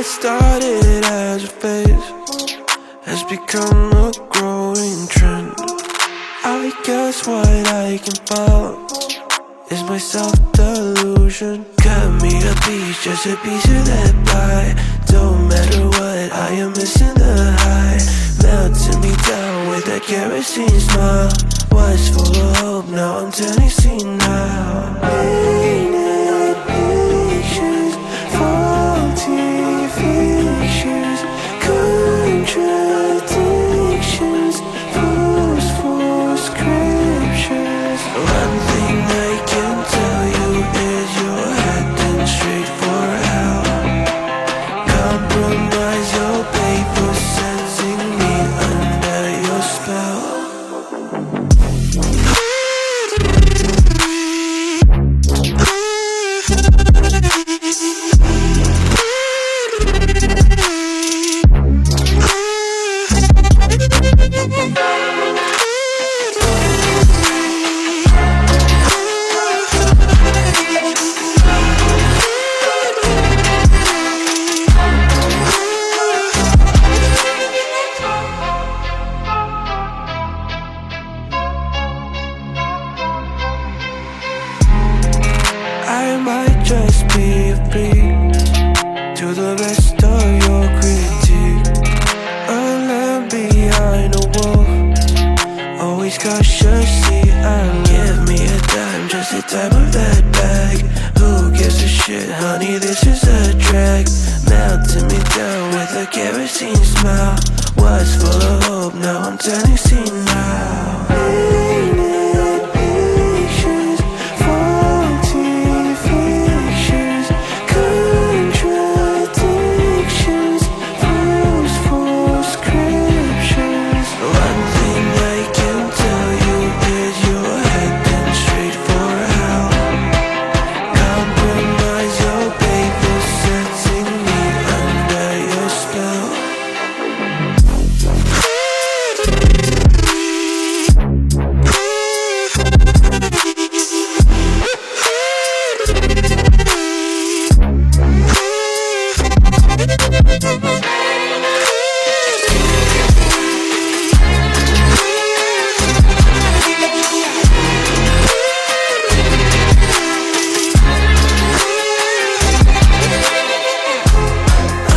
started as a phase has become a growing trend. I guess what I can follow is my self-delusion. Cut me a piece, just a piece of that pie. Don't matter what, I am missing the high. Melting me down with that kerosene smile. Was full of hope, now I'm turning senile. Painted pictures, faulty fictions, contradictions, forceful scriptures. One thing I can tell you is you're heading straight for hell. Compromise your pay for sensing me under your spell. I might just be a freak to the rest of your critique. A lamb behind a wolf, always cautiously alert. Give me a dime, just the time of that bag. Who gives a shit, honey, this is a drag. Melting me down with a kerosene smile. Was full of hope, now I'm turning senile. Painted pictures, faulty fictions, contradictions, forceful scriptures. One thing I can tell you is you're heading straight for hell. Compromise your pay for setting me under your spell.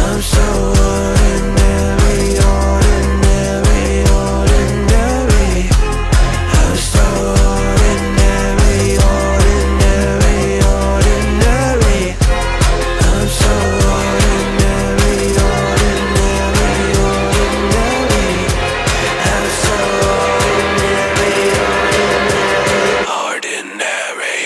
I'm so ordinary, ordinary, ordinary. I'm so ordinary, ordinary, ordinary. I'm so ordinary, ordinary, ordinary. I'm so ordinary, ordinary, ordinary.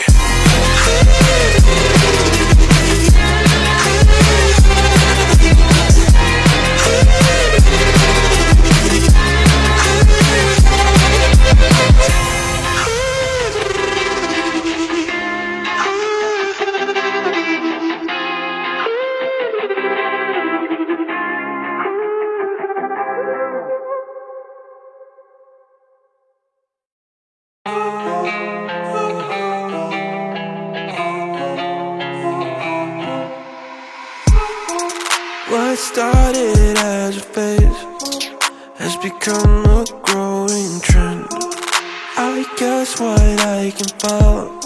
What started as a phase has become a growing trend. I guess what I can follow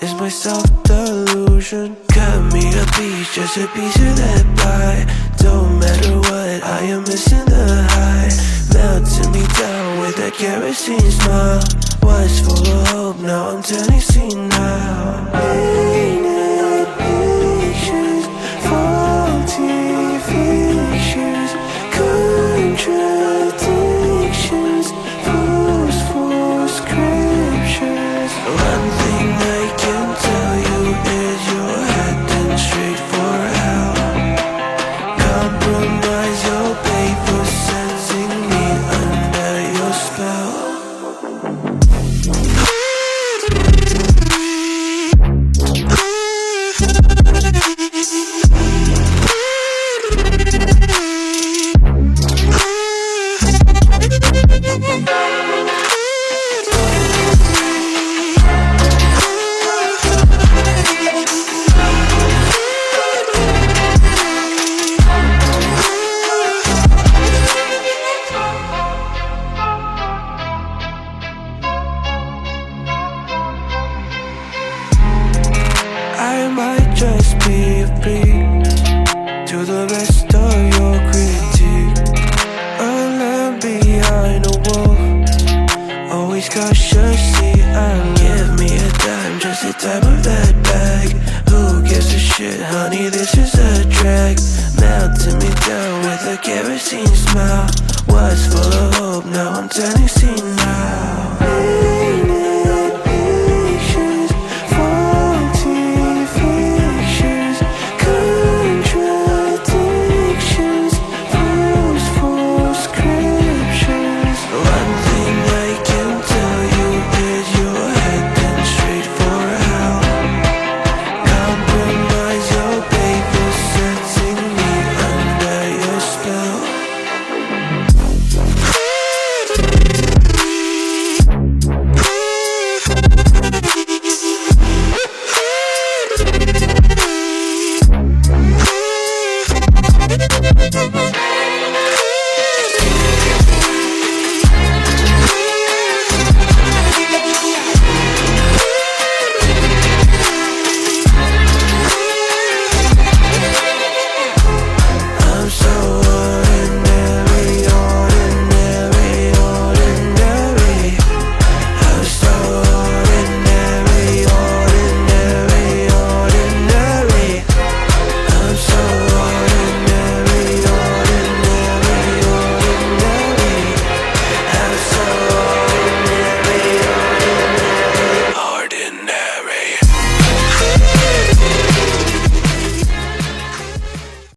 is my self-delusion. Cut me a piece, just a piece of that pie. Don't matter what, I am missing the high. Melting me down with that kerosene smile. Was full of hope, now I'm turning senile. Painted pictures, faulty fictions, contradictions, forceful scriptures. One thing I can tell you is you're heading straight for hell. Compromise your pay for sensing me under your spell. bleed to the best of your critique. A lamb behind a wall, always cautiously and give me a dime, just the type of that bag. Who gives a shit, honey, this is a drag. Melting me down with a kerosene smile. Was full of hope, now I'm turning senile.